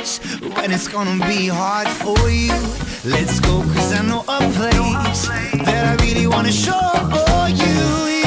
days when it's gonna be hard for you. Let's go, cause I know a place that I really wanna show you.